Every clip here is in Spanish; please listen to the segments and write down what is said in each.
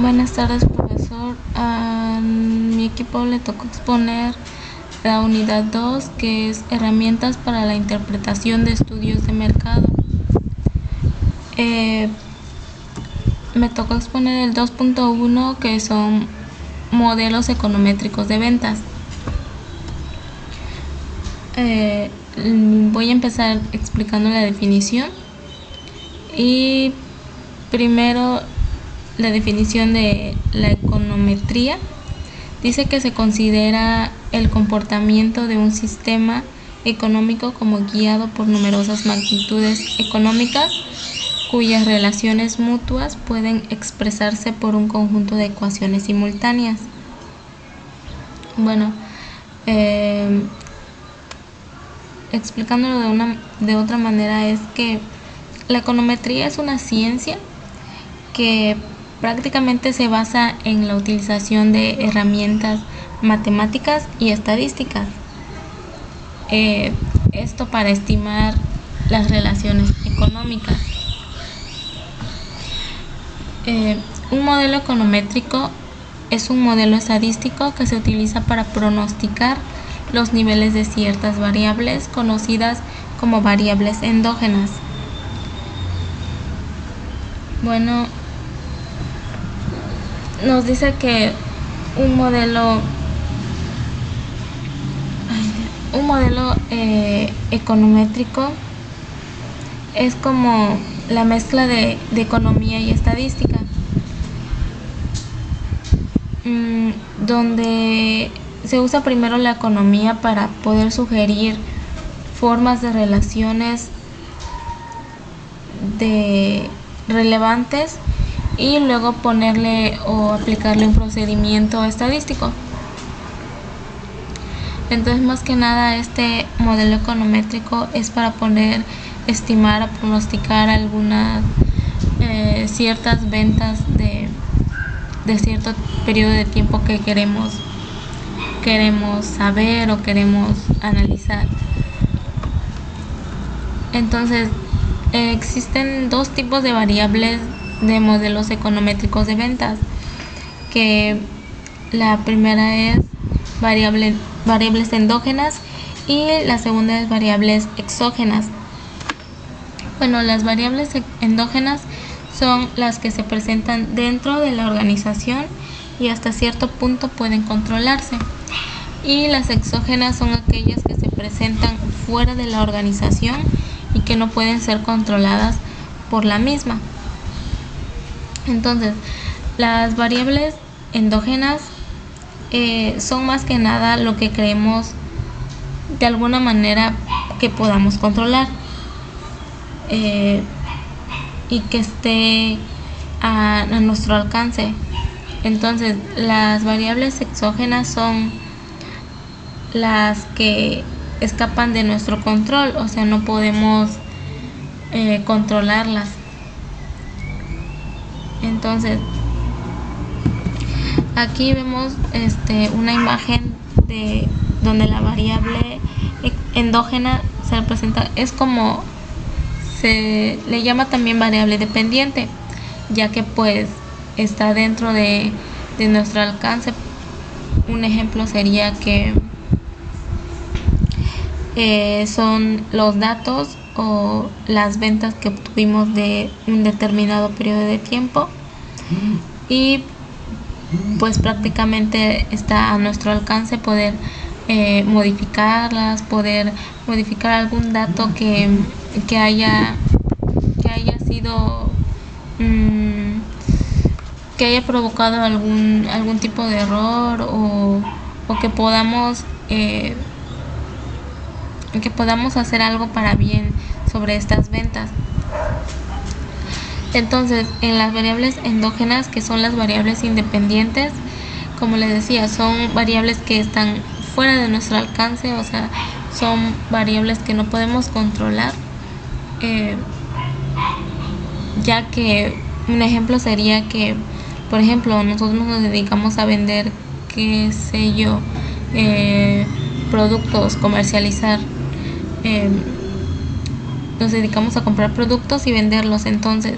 Buenas tardes, profesor. A mi equipo le tocó exponer la unidad 2, que es herramientas para la interpretación de estudios de mercado. Me tocó exponer el 2.1, que son modelos econométricos de ventas. Voy a empezar explicando la definición. Y primero, la definición de la econometría dice que se considera el comportamiento de un sistema económico como guiado por numerosas magnitudes económicas cuyas relaciones mutuas pueden expresarse por un conjunto de ecuaciones simultáneas. Bueno, explicándolo de otra manera, es que la econometría es una ciencia que prácticamente se basa en la utilización de herramientas matemáticas y estadísticas. Esto para estimar las relaciones económicas. Un modelo econométrico es un modelo estadístico que se utiliza para pronosticar los niveles de ciertas variables conocidas como variables endógenas. Bueno, nos dice que un modelo econométrico es como la mezcla de economía y estadística, donde se usa primero la economía para poder sugerir formas de relaciones relevantes y luego ponerle o aplicarle un procedimiento estadístico. Entonces, más que nada, este modelo econométrico es para poder estimar o pronosticar algunas ciertas ventas de cierto periodo de tiempo que queremos saber o queremos analizar. Entonces, existen dos tipos de variables de modelos econométricos de ventas, que la primera es variables endógenas y la segunda es variables exógenas. Bueno, las variables endógenas son las que se presentan dentro de la organización y hasta cierto punto pueden controlarse, y las exógenas son aquellas que se presentan fuera de la organización y que no pueden ser controladas por la misma. Entonces, las variables endógenas son más que nada lo que creemos de alguna manera que podamos controlar y que esté a nuestro alcance. Entonces, las variables exógenas son las que escapan de nuestro control, o sea, no podemos controlarlas. Entonces, aquí vemos una imagen de donde la variable endógena se representa, es como se le llama también variable dependiente, ya que pues está dentro de nuestro alcance. Un ejemplo sería que son los datos o las ventas que obtuvimos de un determinado periodo de tiempo, y pues prácticamente está a nuestro alcance poder modificarlas, poder modificar algún dato que haya sido que haya provocado algún tipo de error, o que podamos hacer algo para bien sobre estas ventas. Entonces, en las variables endógenas, que son las variables independientes, como les decía, son variables que están fuera de nuestro alcance, o sea, son variables que no podemos controlar, ya que un ejemplo sería que, por ejemplo, nosotros nos dedicamos a vender, qué sé yo, productos, comercializar, nos dedicamos a comprar productos y venderlos. Entonces,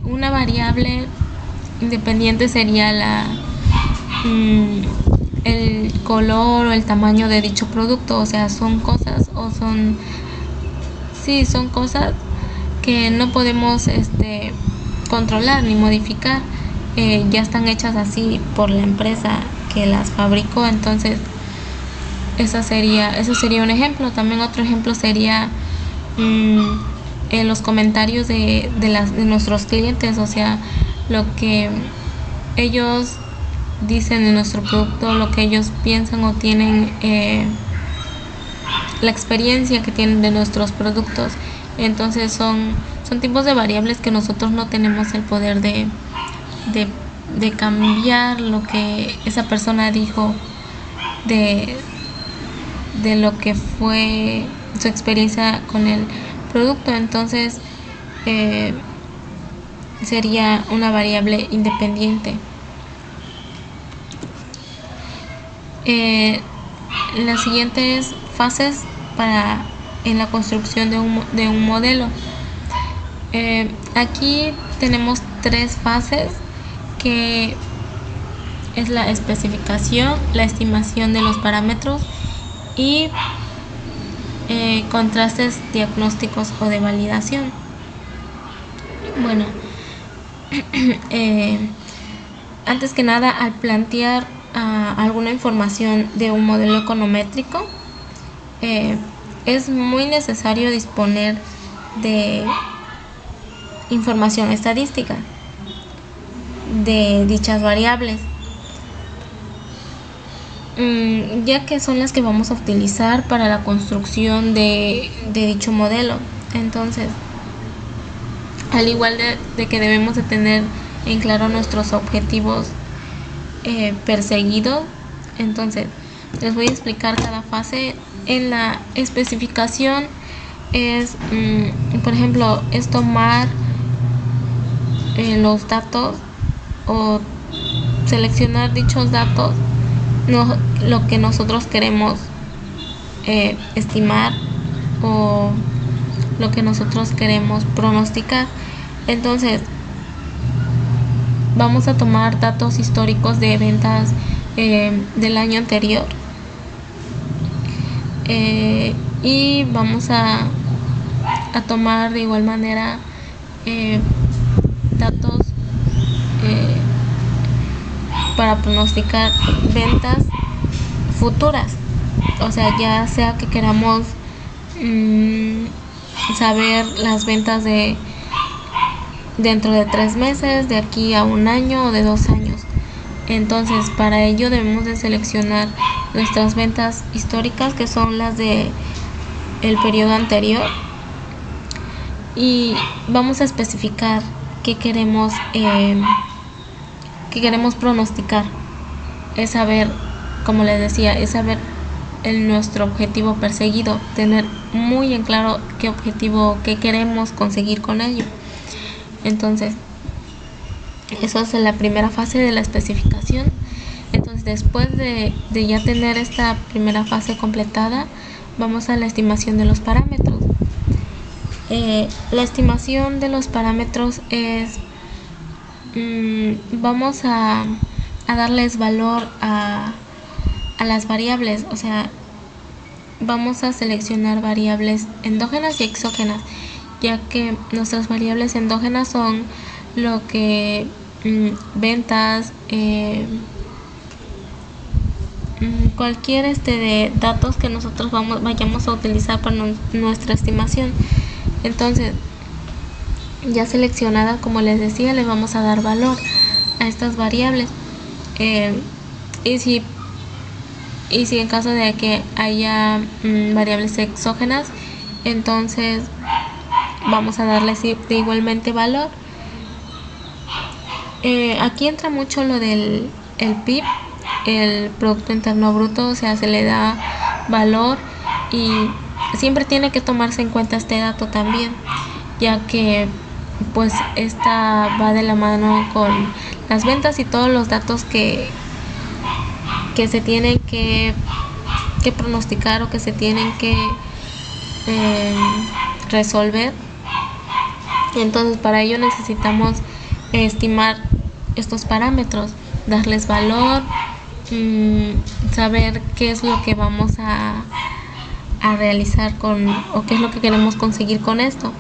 Una variable independiente sería el color o el tamaño de dicho producto. O sea, son cosas son cosas que no podemos controlar ni modificar. Ya están hechas así por la empresa que las fabricó. Entonces eso sería un ejemplo. También otro ejemplo sería en los comentarios de nuestros clientes. O sea, lo que ellos dicen de nuestro producto, lo que ellos piensan o tienen, la experiencia que tienen de nuestros productos. Entonces son tipos de variables que nosotros no tenemos el poder de cambiar lo que esa persona dijo de lo que fue su experiencia con el producto. Entonces sería una variable independiente. Las siguientes fases en la construcción de un modelo. Aquí tenemos 3 fases, que es la especificación, la estimación de los parámetros y contrastes diagnósticos o de validación. Bueno, antes que nada, al plantear alguna información de un modelo econométrico, es muy necesario disponer de información estadística de dichas variables, ya que son las que vamos a utilizar para la construcción de dicho modelo. Entonces, al igual de que debemos de tener en claro nuestros objetivos perseguidos, entonces les voy a explicar cada fase. En la especificación es, por ejemplo, es tomar los datos o seleccionar dichos datos, lo que nosotros queremos estimar o lo que nosotros queremos pronosticar. Entonces vamos a tomar datos históricos de ventas del año anterior, y vamos a tomar de igual manera datos para pronosticar ventas futuras. O sea, ya sea que queramos saber las ventas de dentro de 3 meses, de aquí a 1 año o de 2 años. Entonces, para ello debemos de seleccionar nuestras ventas históricas, que son las de el periodo anterior, y vamos a especificar qué queremos pronosticar. Es saber, como les decía, es saber nuestro objetivo perseguido, tener muy en claro qué objetivo, qué queremos conseguir con ello. Entonces, eso es la primera fase de la especificación. Entonces, después de ya tener esta primera fase completada, vamos a la estimación de los parámetros. La estimación de los parámetros es, vamos a darles valor a las variables. O sea, vamos a seleccionar variables endógenas y exógenas, ya que nuestras variables endógenas son lo que ventas, cualquier de datos que nosotros vayamos a utilizar para nuestra estimación. Entonces, ya seleccionada, como les decía, le vamos a dar valor a estas variables, y si en caso de que haya variables exógenas, entonces vamos a darles igualmente valor. Aquí entra mucho lo del PIB, el Producto Interno Bruto. O sea, se le da valor y siempre tiene que tomarse en cuenta este dato también, ya que pues esta va de la mano con las ventas y todos los datos que se tienen que pronosticar o que se tienen que resolver Entonces, para ello necesitamos estimar estos parámetros, darles valor, saber qué es lo que vamos a realizar o qué es lo que queremos conseguir con esto.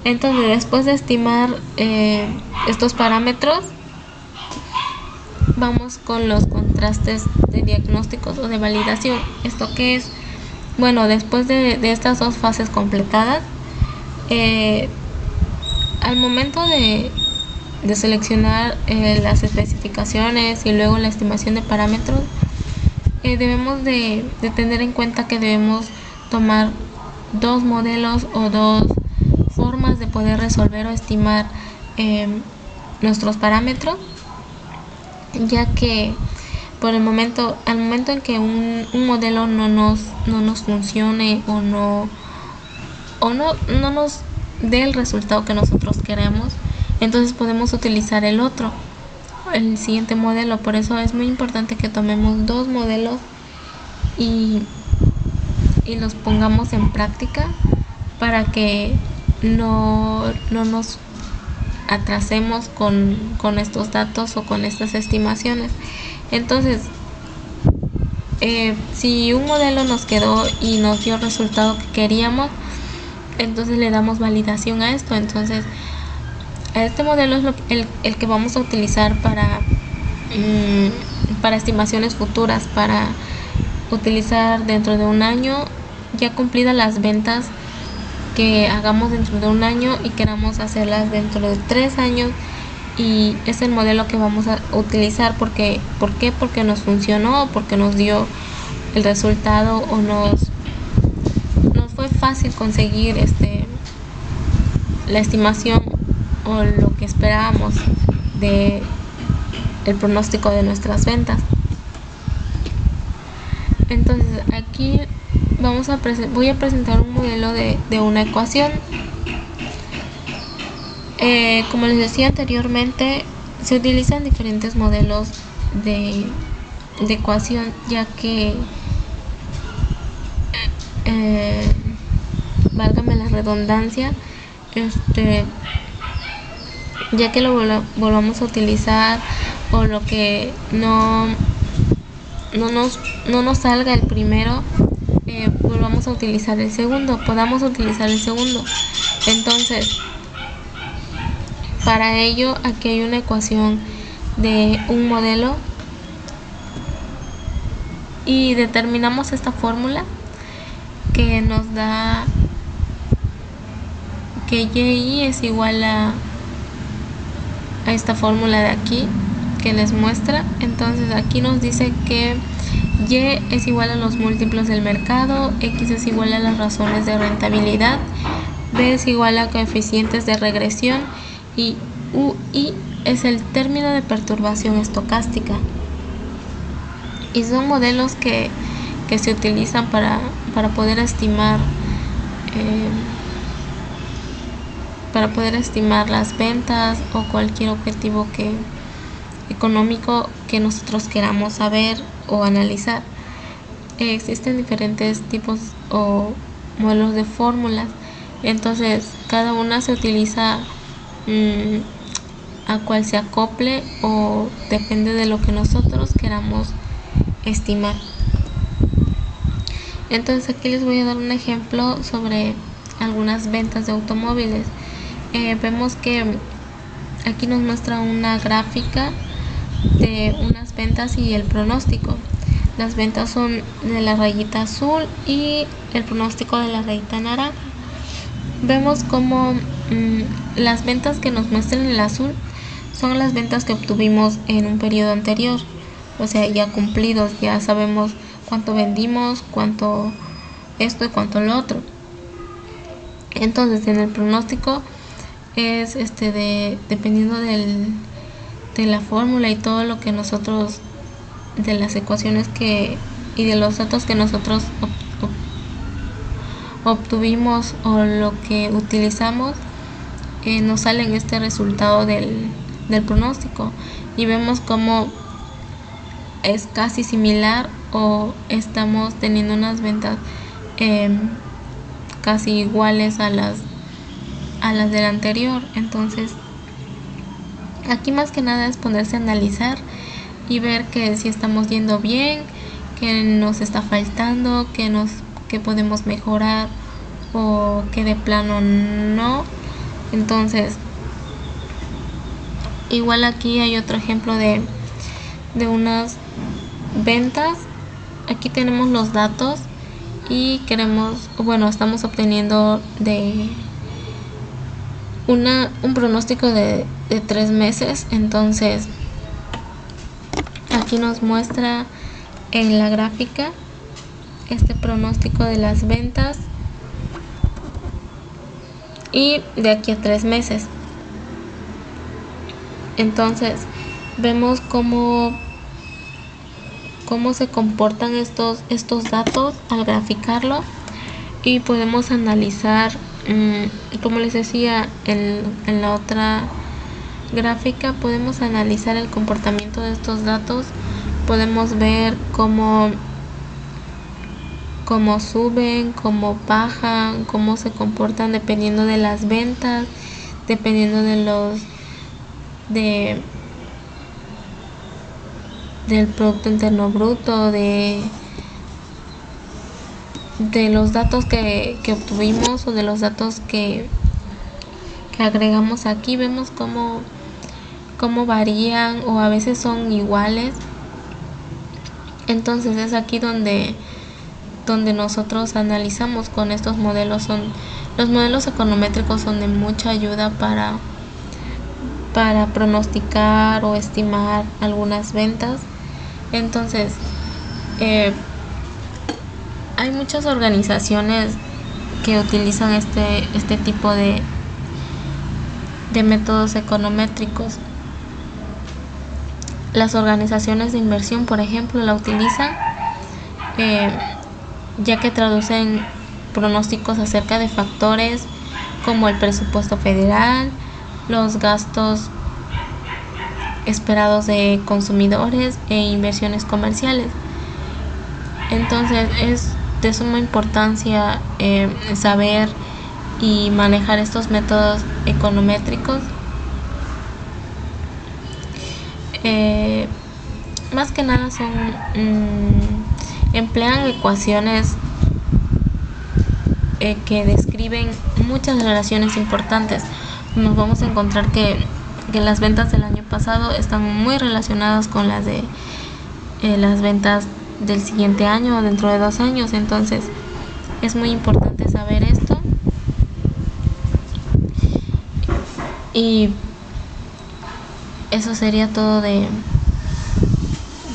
Entonces, después de estimar estos parámetros, vamos con los contrastes de diagnósticos o de validación. ¿Esto qué es? Bueno, después de estas dos fases completadas, al momento de seleccionar las especificaciones y luego la estimación de parámetros, debemos de tener en cuenta que debemos tomar dos modelos o dos formas de poder resolver o estimar nuestros parámetros, ya que al momento en que un modelo no nos funcione o no nos dé el resultado que nosotros queremos, entonces podemos utilizar el siguiente modelo. Por eso es muy importante que tomemos dos modelos y los pongamos en práctica para que no nos atrasemos con estos datos o con estas estimaciones. Entonces, si un modelo nos quedó y nos dio el resultado que queríamos, entonces le damos validación a esto. Entonces, este modelo es el que vamos a utilizar para estimaciones futuras, para utilizar dentro de un año, ya cumplidas las ventas que hagamos dentro de un año y queramos hacerlas dentro de 3 años, y es el modelo que vamos a utilizar. ¿Por qué? Porque nos funcionó, porque nos dio el resultado o nos fue fácil conseguir la estimación o lo que esperábamos de el pronóstico de nuestras ventas. Entonces, aquí voy a presentar un modelo de una ecuación. Como les decía anteriormente, se utilizan diferentes modelos de ecuación, ya que válgame la redundancia, ya que lo volvamos a utilizar, o lo que no nos salga el primero, volvamos a utilizar el segundo, podamos utilizar el segundo. Entonces, para ello, aquí hay una ecuación de un modelo y determinamos esta fórmula que nos da que Y es igual a esta fórmula de aquí que les muestra. Entonces, aquí nos dice que Y es igual a los múltiplos del mercado, X es igual a las razones de rentabilidad, B es igual a coeficientes de regresión y UI es el término de perturbación estocástica. Y son modelos que se utilizan para poder estimar las ventas o cualquier objetivo económico que nosotros queramos saber o analizar. Existen diferentes tipos o modelos de fórmulas, entonces cada una se utiliza a cual se acople o depende de lo que nosotros queramos estimar. Entonces, aquí les voy a dar un ejemplo sobre algunas ventas de automóviles. Vemos que aquí nos muestra una gráfica de unas ventas y el pronóstico. Las ventas son de la rayita azul y el pronóstico de la rayita naranja. Vemos como las ventas que nos muestran en el azul son las ventas que obtuvimos en un periodo anterior, o sea, ya cumplidos, ya sabemos cuánto vendimos, cuánto esto y cuánto lo otro. Entonces, en el pronóstico es dependiendo de la fórmula y todo lo que nosotros, de las ecuaciones y de los datos que nosotros obtuvimos o lo que utilizamos, nos sale en este resultado del pronóstico, y vemos cómo es casi similar o estamos teniendo unas ventas casi iguales a a las del anterior. Entonces, aquí más que nada es ponerse a analizar y ver que si estamos yendo bien, que nos está faltando, que podemos mejorar o que de plano no. Entonces, igual aquí hay otro ejemplo de unas ventas. Aquí tenemos los datos y estamos obteniendo de un pronóstico de 3 meses. Entonces, aquí nos muestra en la gráfica este pronóstico de las ventas y de aquí a 3 meses. Entonces, vemos cómo se comportan estos datos al graficarlo, y podemos analizar, como les decía en la otra gráfica, podemos analizar el comportamiento de estos datos. Podemos ver cómo suben, cómo bajan, cómo se comportan dependiendo de las ventas, dependiendo del Producto Interno Bruto, de los datos que obtuvimos o de los datos que agregamos aquí. Vemos cómo varían o a veces son iguales. Entonces es aquí donde nosotros analizamos con estos modelos. Los modelos econométricos son de mucha ayuda para pronosticar o estimar algunas ventas. Entonces, hay muchas organizaciones que utilizan este tipo de métodos econométricos. Las organizaciones de inversión, por ejemplo, la utilizan, ya que traducen pronósticos acerca de factores como el presupuesto federal, los gastos esperados de consumidores e inversiones comerciales. Entonces es de suma importancia saber y manejar estos métodos econométricos. Más que nada emplean ecuaciones que describen muchas relaciones importantes. Nos vamos a encontrar que las ventas del año pasado están muy relacionadas con las de las ventas del siguiente año o dentro de 2 años. Entonces es muy importante saber esto. Y eso sería todo de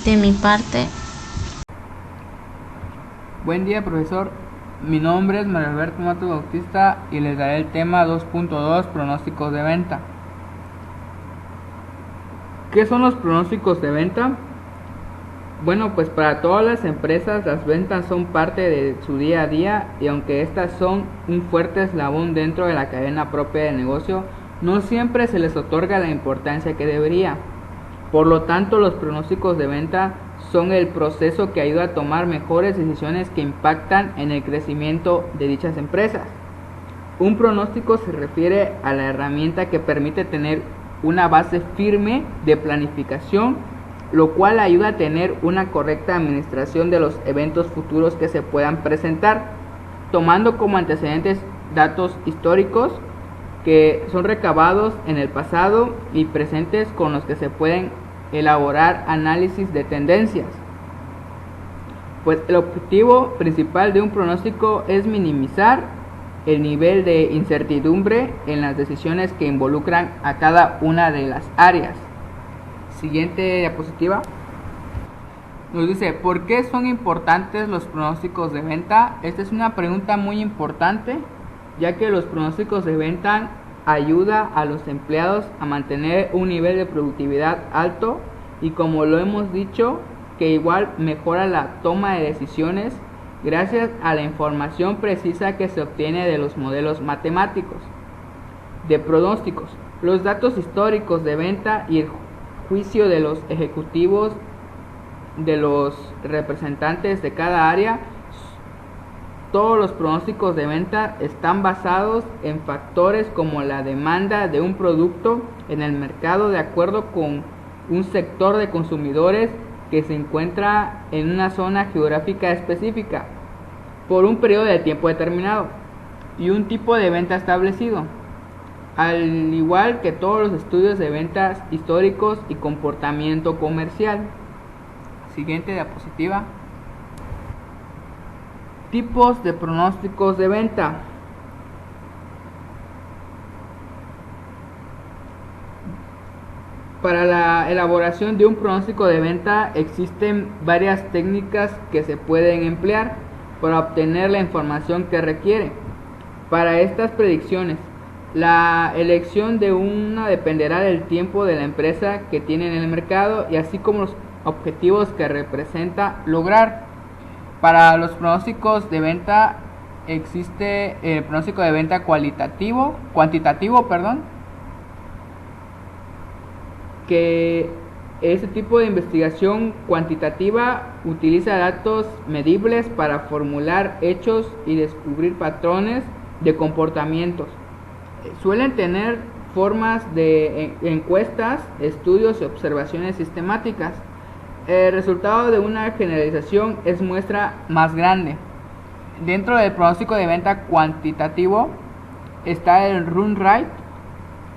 mi parte. Buen día, profesor. Mi nombre es Mario Alberto Mato Bautista y les daré el tema 2.2, pronósticos de venta. ¿Qué son los pronósticos de venta? Bueno, pues para todas las empresas las ventas son parte de su día a día, y aunque estas son un fuerte eslabón dentro de la cadena propia de negocio, no siempre se les otorga la importancia que debería. Por lo tanto, los pronósticos de venta son el proceso que ayuda a tomar mejores decisiones que impactan en el crecimiento de dichas empresas. Un pronóstico se refiere a la herramienta que permite tener una base firme de planificación, lo cual ayuda a tener una correcta administración de los eventos futuros que se puedan presentar, tomando como antecedentes datos históricos que son recabados en el pasado y presentes, con los que se pueden elaborar análisis de tendencias. Pues el objetivo principal de un pronóstico es minimizar el nivel de incertidumbre en las decisiones que involucran a cada una de las áreas. Siguiente diapositiva. Nos dice, ¿por qué son importantes los pronósticos de venta? Esta es una pregunta muy importante, ya que los pronósticos de venta ayuda a los empleados a mantener un nivel de productividad alto, y como lo hemos dicho, que igual mejora la toma de decisiones gracias a la información precisa que se obtiene de los modelos matemáticos de pronósticos. Los datos históricos de venta y el juicio de los ejecutivos, de los representantes de cada área, todos los pronósticos de venta están basados en factores como la demanda de un producto en el mercado de acuerdo con un sector de consumidores que se encuentra en una zona geográfica específica por un periodo de tiempo determinado y un tipo de venta establecido, al igual que todos los estudios de ventas históricos y comportamiento comercial. Siguiente diapositiva. Tipos de pronósticos de venta. Para la elaboración de un pronóstico de venta existen varias técnicas que se pueden emplear para obtener la información que requiere. Para estas predicciones, la elección de una dependerá del tiempo de la empresa que tiene en el mercado y así como los objetivos que representa lograr. Para los pronósticos de venta existe el pronóstico de venta cuantitativo, que ese tipo de investigación cuantitativa utiliza datos medibles para formular hechos y descubrir patrones de comportamientos. Suelen tener formas de encuestas, estudios y observaciones sistemáticas. El resultado de una generalización es muestra más grande. Dentro del pronóstico de venta cuantitativo está el run rate,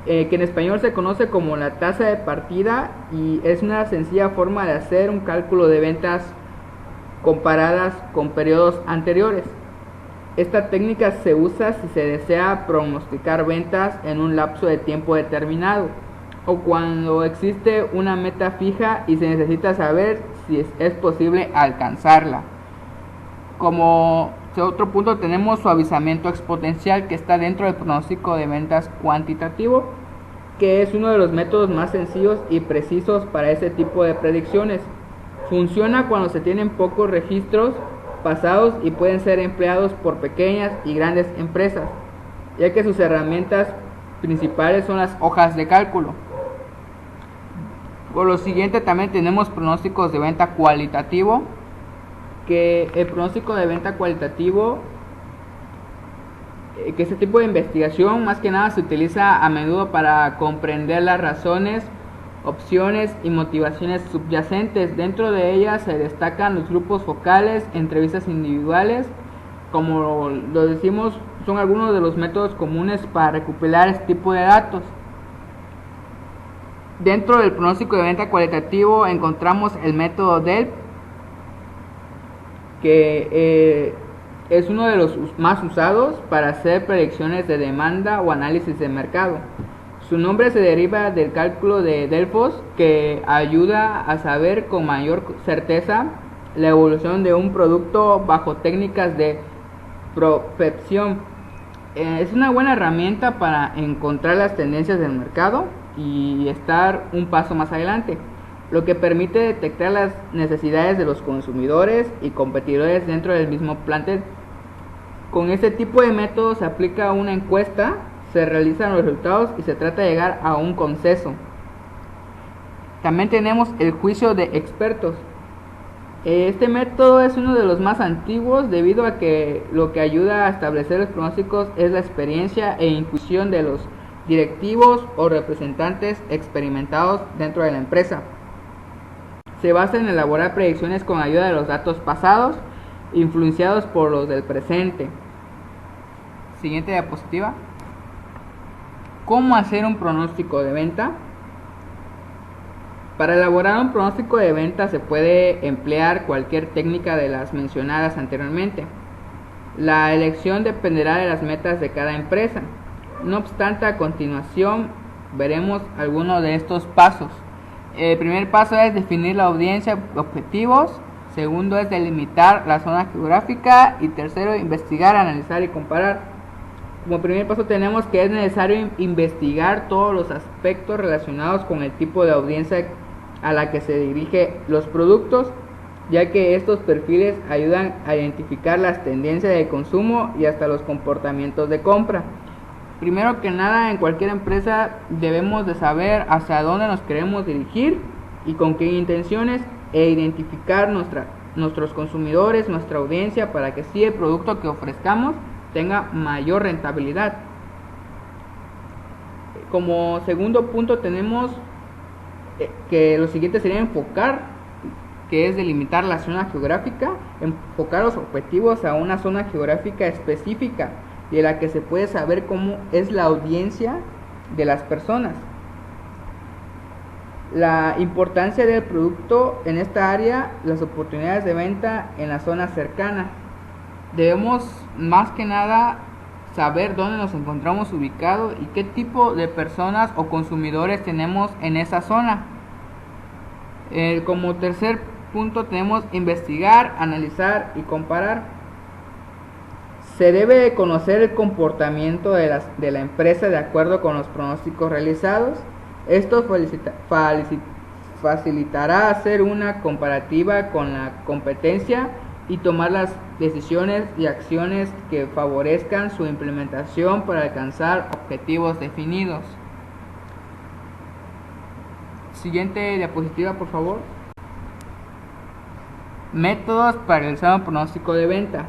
que en español se conoce como la tasa de partida y es una sencilla forma de hacer un cálculo de ventas comparadas con periodos anteriores. Esta técnica se usa si se desea pronosticar ventas en un lapso de tiempo determinado o cuando existe una meta fija y se necesita saber si es posible alcanzarla. Como otro punto tenemos suavizamiento exponencial, que está dentro del pronóstico de ventas cuantitativo, que es uno de los métodos más sencillos y precisos para ese tipo de predicciones. Funciona cuando se tienen pocos registros pasados y pueden ser empleados por pequeñas y grandes empresas, ya que sus herramientas principales son las hojas de cálculo. Por lo siguiente también tenemos pronósticos de venta cualitativo, que el pronóstico de venta cualitativo, que este tipo de investigación más que nada se utiliza a menudo para comprender las razones, opciones y motivaciones subyacentes. Dentro de ellas se destacan los grupos focales, entrevistas individuales, como lo decimos, son algunos de los métodos comunes para recopilar este tipo de datos. Dentro del pronóstico de venta cualitativo encontramos el método DELP, que es uno de los más usados para hacer predicciones de demanda o análisis de mercado. Su nombre se deriva del cálculo de Delfos, que ayuda a saber con mayor certeza la evolución de un producto bajo técnicas de prospección. Es una buena herramienta para encontrar las tendencias del mercado y estar un paso más adelante, lo que permite detectar las necesidades de los consumidores y competidores dentro del mismo plantel. Con este tipo de método se aplica una encuesta, se realizan los resultados y se trata de llegar a un consenso. También tenemos el juicio de expertos. Este método es uno de los más antiguos debido a que lo que ayuda a establecer los pronósticos es la experiencia e intuición de los directivos o representantes experimentados dentro de la empresa. Se basa en elaborar predicciones con ayuda de los datos pasados, influenciados por los del presente. Siguiente diapositiva. ¿Cómo hacer un pronóstico de venta? Para elaborar un pronóstico de venta se puede emplear cualquier técnica de las mencionadas anteriormente. La elección dependerá de las metas de cada empresa. No obstante, a continuación veremos algunos de estos pasos. El primer paso es definir la audiencia, objetivos. Segundo es delimitar la zona geográfica. Y tercero, investigar, analizar y comparar. Como primer paso tenemos que es necesario investigar todos los aspectos relacionados con el tipo de audiencia a la que se dirigen los productos, ya que estos perfiles ayudan a identificar las tendencias de consumo y hasta los comportamientos de compra. Primero que nada, en cualquier empresa debemos de saber hacia dónde nos queremos dirigir y con qué intenciones, e identificar nuestra nuestros consumidores, nuestra audiencia, para que sí el producto que ofrezcamos tenga mayor rentabilidad. Como segundo punto tenemos que lo siguiente sería enfocar, que es delimitar la zona geográfica, enfocar los objetivos a una zona geográfica específica de la que se puede saber cómo es la audiencia de las personas. La importancia del producto en esta área, las oportunidades de venta en la zona cercana. Debemos más que nada saber dónde nos encontramos ubicados y qué tipo de personas o consumidores tenemos en esa zona. Como tercer punto tenemos investigar, analizar y comparar. Se debe conocer el comportamiento de la empresa de acuerdo con los pronósticos realizados. Esto facilitará hacer una comparativa con la competencia y tomar las decisiones y acciones que favorezcan su implementación para alcanzar objetivos definidos. Siguiente diapositiva, por favor. Métodos para realizar un pronóstico de venta.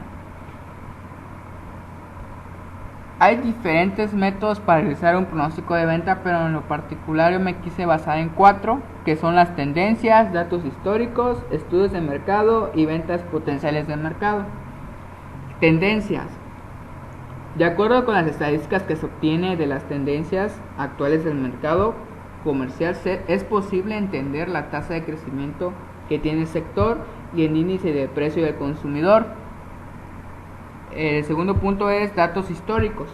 Hay diferentes métodos para realizar un pronóstico de venta, pero en lo particular yo me quise basar en 4, que son las tendencias, datos históricos, estudios de mercado y ventas potenciales del mercado. Tendencias. De acuerdo con las estadísticas que se obtiene de las tendencias actuales del mercado comercial, es posible entender la tasa de crecimiento que tiene el sector y el índice de precio del consumidor. El segundo punto es datos históricos.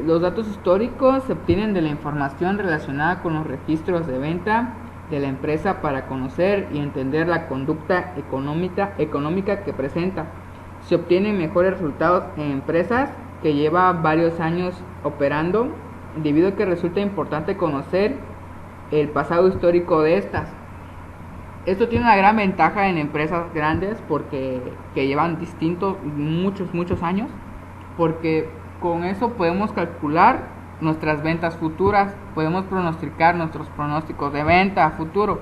Los datos históricos se obtienen de la información relacionada con los registros de venta de la empresa para conocer y entender la conducta económica que presenta. Se obtienen mejores resultados en empresas que llevan varios años operando, debido a que resulta importante conocer el pasado histórico de estas. Esto tiene una gran ventaja en empresas grandes porque que llevan muchos años, porque con eso podemos calcular nuestras ventas futuras, podemos pronosticar nuestros pronósticos de venta a futuro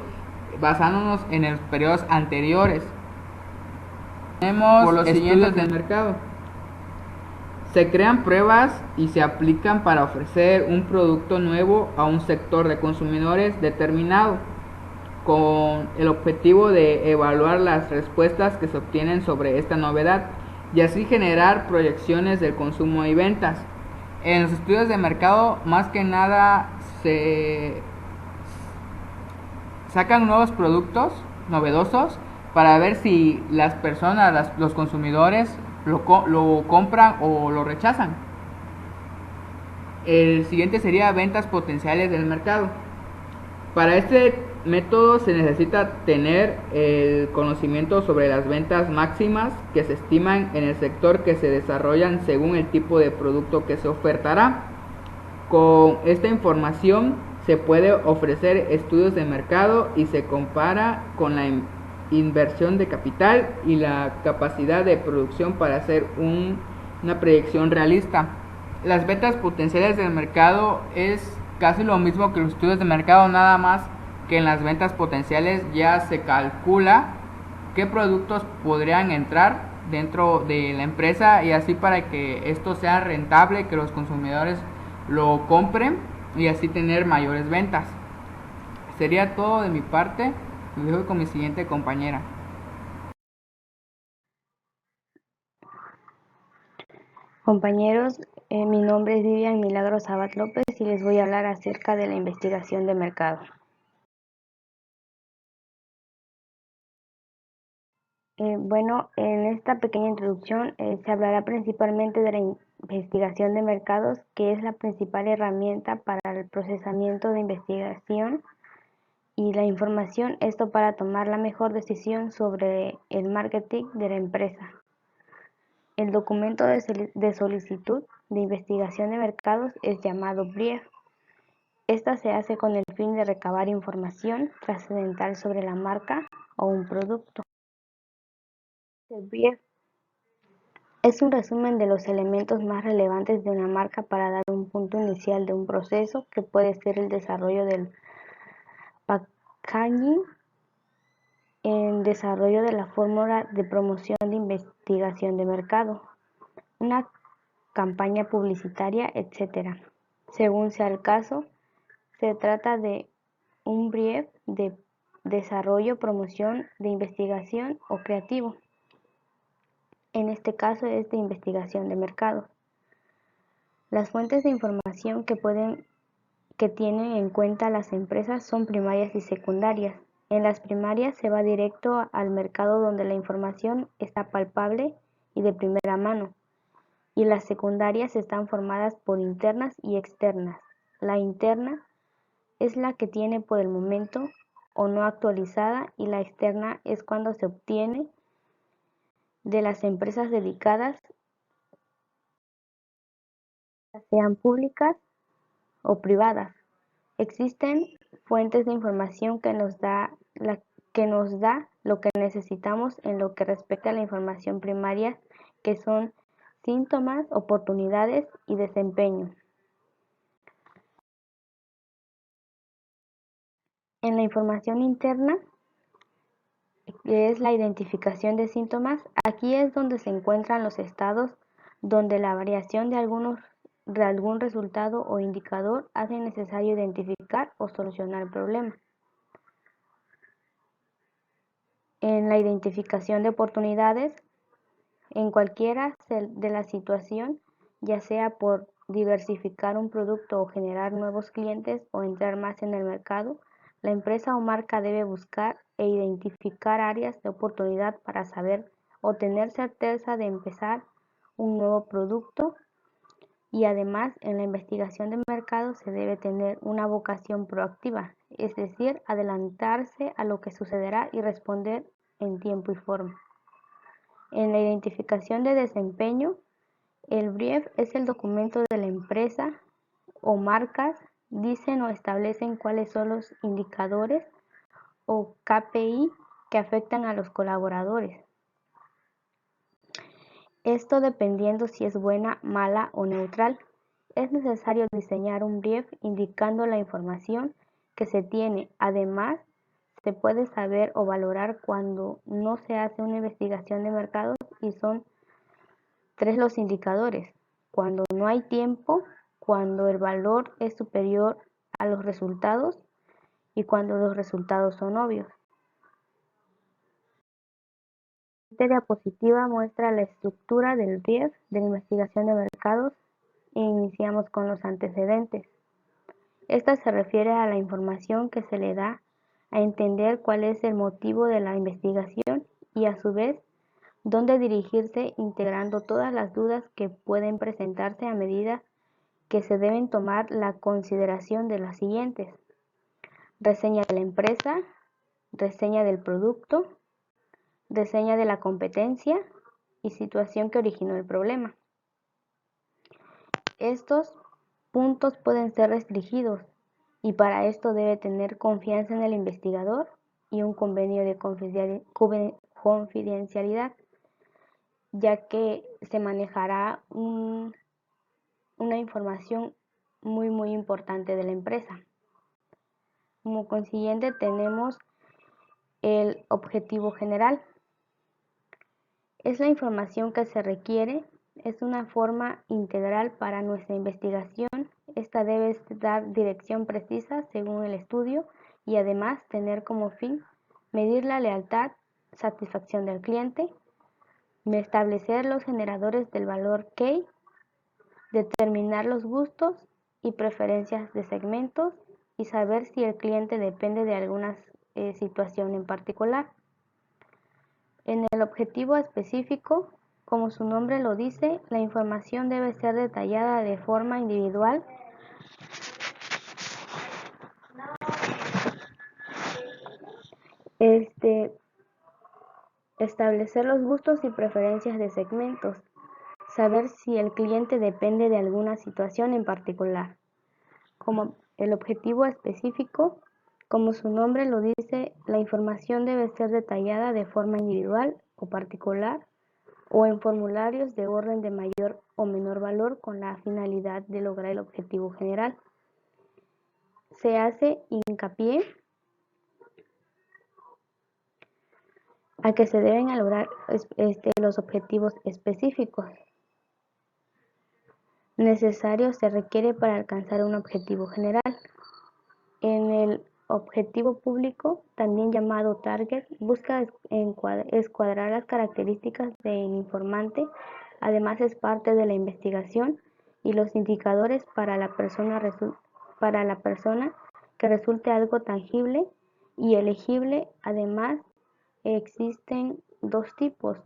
basándonos en los periodos anteriores. Tenemos por los estudios del mercado. Se crean pruebas y se aplican para ofrecer un producto nuevo a un sector de consumidores determinado, con el objetivo de evaluar las respuestas que se obtienen sobre esta novedad y así generar proyecciones del consumo y ventas. En los estudios de mercado, más que nada, se sacan nuevos productos novedosos para ver si las personas, los consumidores, lo compran o lo rechazan. El siguiente sería ventas potenciales del mercado. Para este método se necesita tener el conocimiento sobre las ventas máximas que se estiman en el sector, que se desarrollan según el tipo de producto que se ofertará. Con esta información se puede ofrecer estudios de mercado y se compara con la inversión de capital y la capacidad de producción para hacer una proyección realista. Las ventas potenciales del mercado es casi lo mismo que los estudios de mercado, nada más que en las ventas potenciales ya se calcula qué productos podrían entrar dentro de la empresa y así para que esto sea rentable, que los consumidores lo compren y así tener mayores ventas. Sería todo de mi parte. Lo dejo con mi siguiente compañera. Compañeros, mi nombre es Vivian Milagros Abad López y les voy a hablar acerca de la investigación de mercado. En esta pequeña introducción se hablará principalmente de la investigación de mercados, que es la principal herramienta para el procesamiento de investigación y la información, esto para tomar la mejor decisión sobre el marketing de la empresa. El documento de solicitud de investigación de mercados es llamado brief. Esta se hace con el fin de recabar información trascendental sobre la marca o un producto. El brief es un resumen de los elementos más relevantes de una marca para dar un punto inicial de un proceso que puede ser el desarrollo del packaging, en desarrollo de la fórmula de promoción de investigación de mercado, una campaña publicitaria, etc. Según sea el caso, se trata de un brief de desarrollo, promoción de investigación o creativo. En este caso es de investigación de mercado. Las fuentes de información que tienen en cuenta las empresas son primarias y secundarias. En las primarias se va directo al mercado donde la información está palpable y de primera mano, y las secundarias están formadas por internas y externas. La interna es la que tiene por el momento o no actualizada, y la externa es cuando se obtiene de las empresas dedicadas, sean públicas o privadas. Existen fuentes de información que nos da lo que necesitamos en lo que respecta a la información primaria, que son síntomas, oportunidades y desempeño. En la información interna, que es la identificación de síntomas, aquí es donde se encuentran los estados donde la variación de algún resultado o indicador hace necesario identificar o solucionar el problema. En la identificación de oportunidades, en cualquiera de la situación, ya sea por diversificar un producto o generar nuevos clientes o entrar más en el mercado, la empresa o marca debe buscar e identificar áreas de oportunidad para saber o tener certeza de empezar un nuevo producto. Y además, en la investigación de mercado se debe tener una vocación proactiva, es decir, adelantarse a lo que sucederá y responder en tiempo y forma. En la identificación de desempeño, el brief es el documento de la empresa o marcas dicen o establecen cuáles son los indicadores o KPI que afectan a los colaboradores. Esto dependiendo si es buena, mala o neutral. Es necesario diseñar un brief indicando la información que se tiene. Además, se puede saber o valorar cuando no se hace una investigación de mercados, y son 3 los indicadores: cuando no hay tiempo, cuando el valor es superior a los resultados y cuando los resultados son obvios. Esta diapositiva muestra la estructura del brief de la investigación de mercados e iniciamos con los antecedentes. Esta se refiere a la información que se le da a entender cuál es el motivo de la investigación y, a su vez, dónde dirigirse, integrando todas las dudas que pueden presentarse a medida que se deben tomar la consideración de las siguientes: reseña de la empresa, reseña del producto, reseña de la competencia y situación que originó el problema. Estos puntos pueden ser restringidos, y para esto debe tener confianza en el investigador y un convenio de confidencialidad, ya que se manejará una información muy importante de la empresa. Como consiguiente, tenemos el objetivo general. Es la información que se requiere, es una forma integral para nuestra investigación. Esta debe dar dirección precisa según el estudio y además tener como fin medir la lealtad, satisfacción del cliente, establecer los generadores del valor key, determinar los gustos y preferencias de segmentos y saber si el cliente depende de alguna situación en particular. En el objetivo específico, como su nombre lo dice, la información debe ser detallada de forma individual establecer los gustos y preferencias de segmentos, saber si el cliente depende de alguna situación en particular. Como el objetivo específico, como su nombre lo dice, la información debe ser detallada de forma individual o particular o en formularios de orden de mayor o menor valor con la finalidad de lograr el objetivo general. Se hace hincapié a que se deben lograr los objetivos específicos necesarios se requiere para alcanzar un objetivo general. En el objetivo público, también llamado target, busca escuadrar las características del informante. Además, es parte de la investigación y los indicadores para la persona que resulte algo tangible y elegible. Además, existen dos tipos: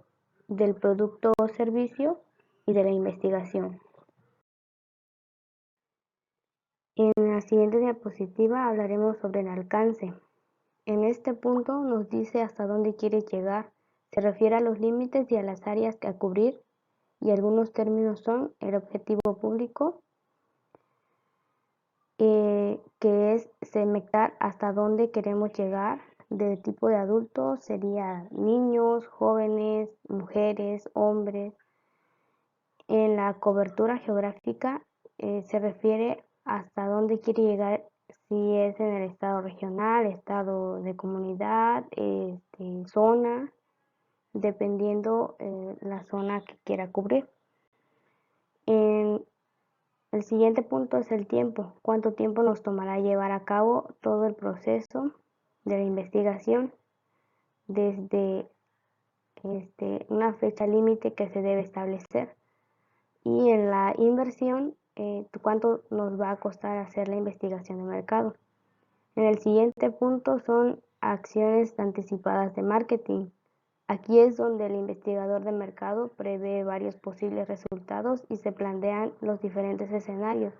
del producto o servicio y de la investigación. En la siguiente diapositiva hablaremos sobre el alcance. En este punto nos dice hasta dónde quiere llegar. Se refiere a los límites y a las áreas a cubrir, y algunos términos son el objetivo público, que es segmentar hasta dónde queremos llegar. Del tipo de adultos sería niños, jóvenes, mujeres, hombres. En la cobertura geográfica se refiere hasta dónde quiere llegar, si es en el estado regional, estado de comunidad, zona, dependiendo la zona que quiera cubrir. En el siguiente punto es el tiempo. ¿Cuánto tiempo nos tomará llevar a cabo todo el proceso de la investigación? Desde una fecha límite que se debe establecer. Y en la inversión, cuánto nos va a costar hacer la investigación de mercado. En el siguiente punto son acciones anticipadas de marketing. Aquí es donde el investigador de mercado prevé varios posibles resultados y se plantean los diferentes escenarios,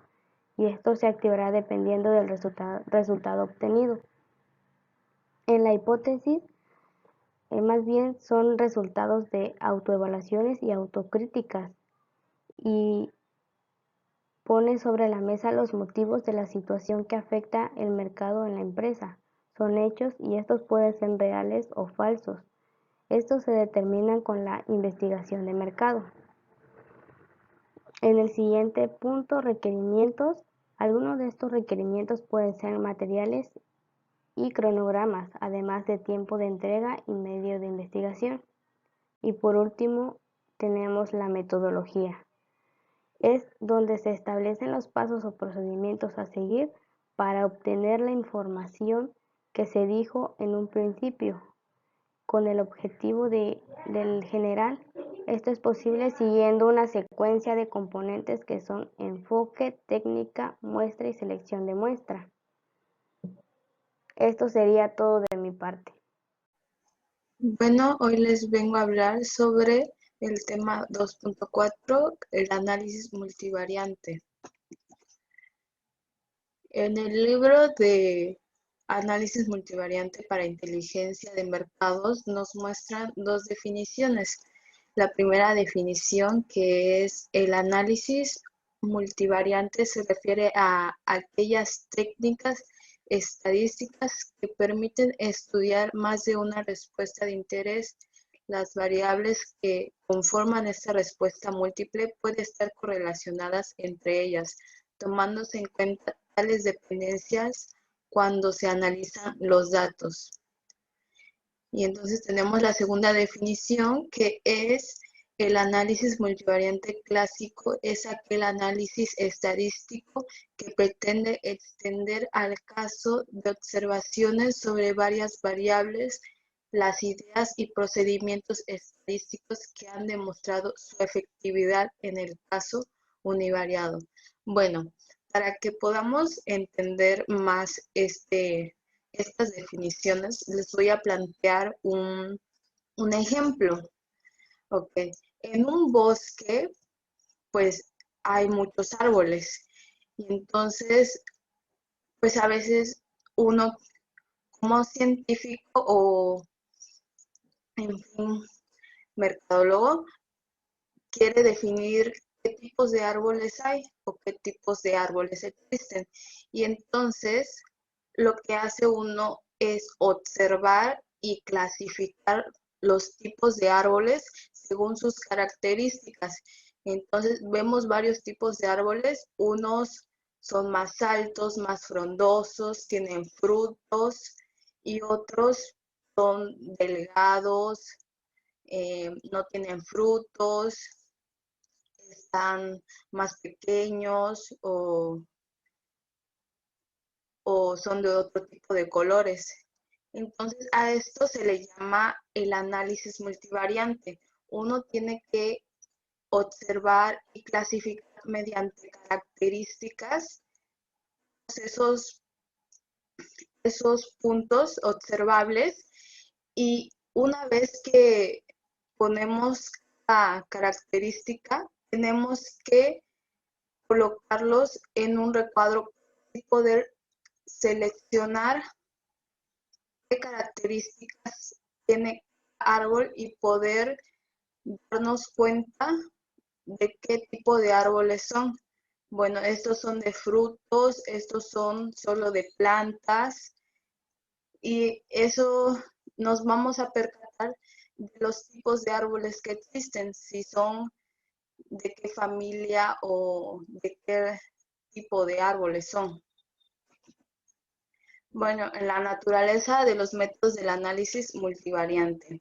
y esto se activará dependiendo del resultado obtenido. En la hipótesis, más bien son resultados de autoevaluaciones y autocríticas, y pone sobre la mesa los motivos de la situación que afecta el mercado en la empresa. Son hechos y estos pueden ser reales o falsos. Estos se determinan con la investigación de mercado. En el siguiente punto, requerimientos. Algunos de estos requerimientos pueden ser materiales y cronogramas, además de tiempo de entrega y medio de investigación. Y por último, tenemos la metodología. Es donde se establecen los pasos o procedimientos a seguir para obtener la información que se dijo en un principio, con el objetivo del general. Esto es posible siguiendo una secuencia de componentes que son enfoque, técnica, muestra y selección de muestra. Esto sería todo de mi parte. Bueno, hoy les vengo a hablar sobre el tema 2.4, el análisis multivariante. En el libro de análisis multivariante para inteligencia de mercados nos muestran dos definiciones. La primera definición, que es el análisis multivariante, se refiere a aquellas técnicas estadísticas que permiten estudiar más de una respuesta de interés. Las variables que conforman esta respuesta múltiple pueden estar correlacionadas entre ellas, tomándose en cuenta tales dependencias cuando se analizan los datos. Y entonces tenemos la segunda definición, que es el análisis multivariante clásico. Es aquel análisis estadístico que pretende extender al caso de observaciones sobre varias variables las ideas y procedimientos estadísticos que han demostrado su efectividad en el caso univariado. Bueno, para que podamos entender más estas definiciones, les voy a plantear un ejemplo. Ok, en un bosque, pues hay muchos árboles. Y entonces, pues a veces uno como científico o, en fin, mercadólogo, quiere definir qué tipos de árboles hay o qué tipos de árboles existen. Y entonces, lo que hace uno es observar y clasificar los tipos de árboles según sus características. Entonces, vemos varios tipos de árboles. Unos son más altos, más frondosos, tienen frutos, y otros son delgados, no tienen frutos, están más pequeños o son de otro tipo de colores. Entonces, a esto se le llama el análisis multivariante. Uno tiene que observar y clasificar mediante características esos, esos puntos observables, y una vez que ponemos la característica, tenemos que colocarlos en un recuadro y poder seleccionar qué características tiene cada árbol y poder darnos cuenta de qué tipo de árboles son. Bueno, estos son de frutos, estos son solo de plantas, y eso nos vamos a percatar de los tipos de árboles que existen, si son de qué familia o de qué tipo de árboles son. Bueno, en la naturaleza de los métodos del análisis multivariante.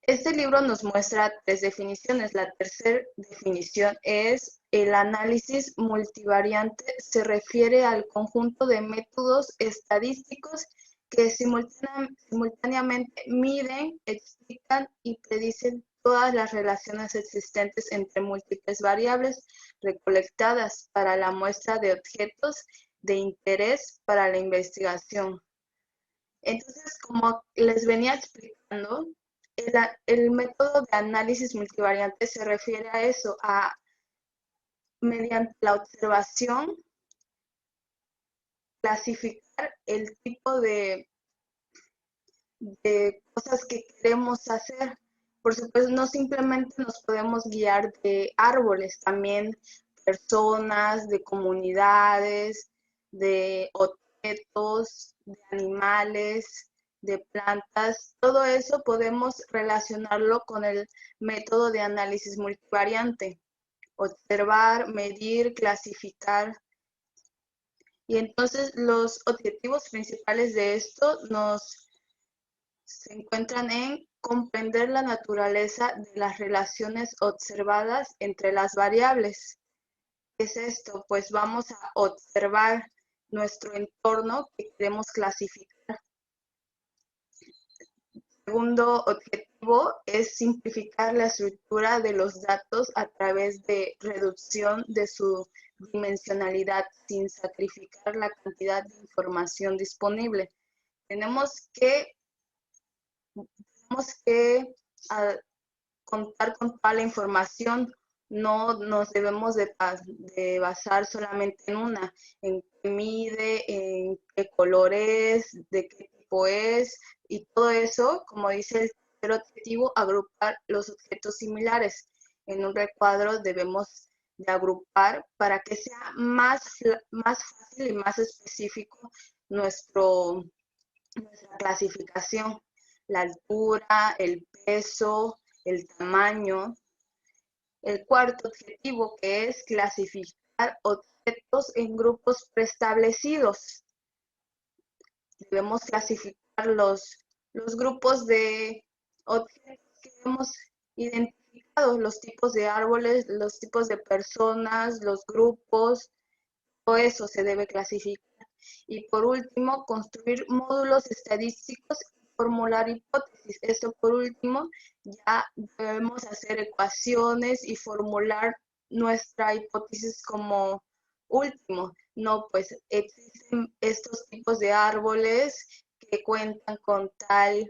Este libro nos muestra 3 definiciones. La tercera definición es: el análisis multivariante se refiere al conjunto de métodos estadísticos que simultáneamente miden, explican y predicen todas las relaciones existentes entre múltiples variables recolectadas para la muestra de objetos de interés para la investigación. Entonces, como les venía explicando, el método de análisis multivariante se refiere a eso, a mediante la observación, clasificar el tipo de cosas que queremos hacer. Por supuesto, no simplemente nos podemos guiar de árboles, también personas, de comunidades, de objetos, de animales, de plantas. Todo eso podemos relacionarlo con el método de análisis multivariante. Observar, medir, clasificar. Y entonces los objetivos principales de esto se encuentran en comprender la naturaleza de las relaciones observadas entre las variables. ¿Qué es esto? Pues vamos a observar nuestro entorno que queremos clasificar. Segundo objetivo es simplificar la estructura de los datos a través de reducción de su dimensionalidad sin sacrificar la cantidad de información disponible. Tenemos que contar con toda la información, no nos debemos de basar solamente en una, en qué mide, en qué color es, de qué tipo es, y todo eso, como dice el tercer objetivo, agrupar los objetos similares. En un recuadro debemos de agrupar para que sea más fácil y más específico nuestra clasificación, la altura, el peso, el tamaño. El cuarto objetivo, que es clasificar objetos en grupos preestablecidos. Debemos clasificar los grupos de objetos que hemos identificado, los tipos de árboles, los tipos de personas, los grupos, todo eso se debe clasificar. Y por último, construir módulos estadísticos y formular hipótesis. Esto por último, ya debemos hacer ecuaciones y formular nuestra hipótesis como último. No, pues existen estos tipos de árboles que cuentan con tal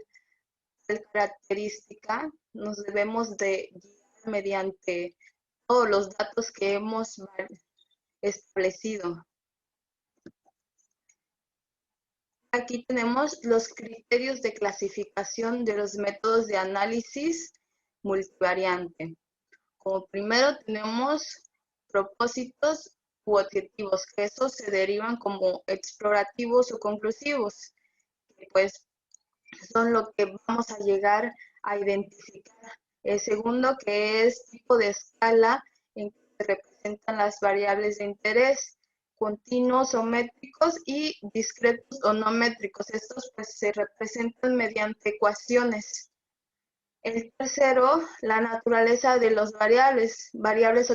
característica. Nos debemos de guiar mediante todos los datos que hemos establecido. Aquí tenemos los criterios de clasificación de los métodos de análisis multivariante. Como primero tenemos propósitos u objetivos, que esos se derivan como explorativos o conclusivos, que pues son lo que vamos a llegar a identificar. El segundo, que es tipo de escala en que se representan las variables de interés. continuos o métricos y discretos o no métricos. Estos pues se representan mediante ecuaciones. El tercero, la naturaleza de los variables, variables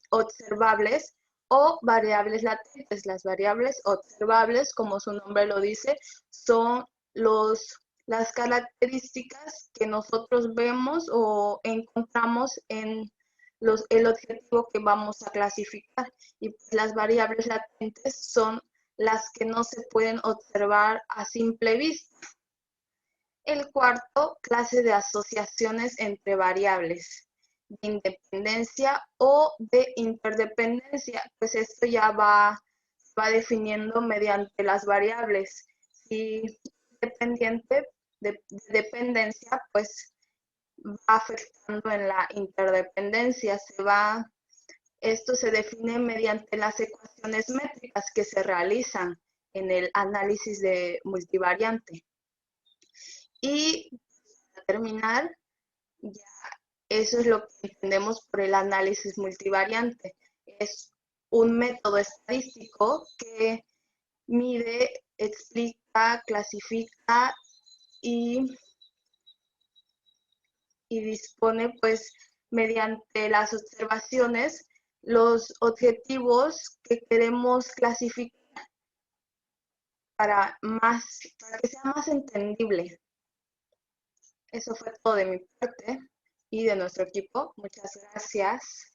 observables o variables latentes. Las variables observables, como su nombre lo dice, son las características que nosotros vemos o encontramos en el objetivo que vamos a clasificar. Y pues las variables latentes son las que no se pueden observar a simple vista. El cuarto, clase de asociaciones entre variables de independencia o de interdependencia, pues esto ya va definiendo mediante las variables. Si dependiente de dependencia, pues va afectando en la interdependencia. Esto se define mediante las ecuaciones métricas que se realizan en el análisis de multivariante. Y para terminar, ya eso es lo que entendemos por el análisis multivariante. Es un método estadístico que mide, explica, clasifica y dispone, pues, mediante las observaciones, los objetivos que queremos clasificar para que sea más entendible. Eso fue todo de mi parte y de nuestro equipo. Muchas gracias.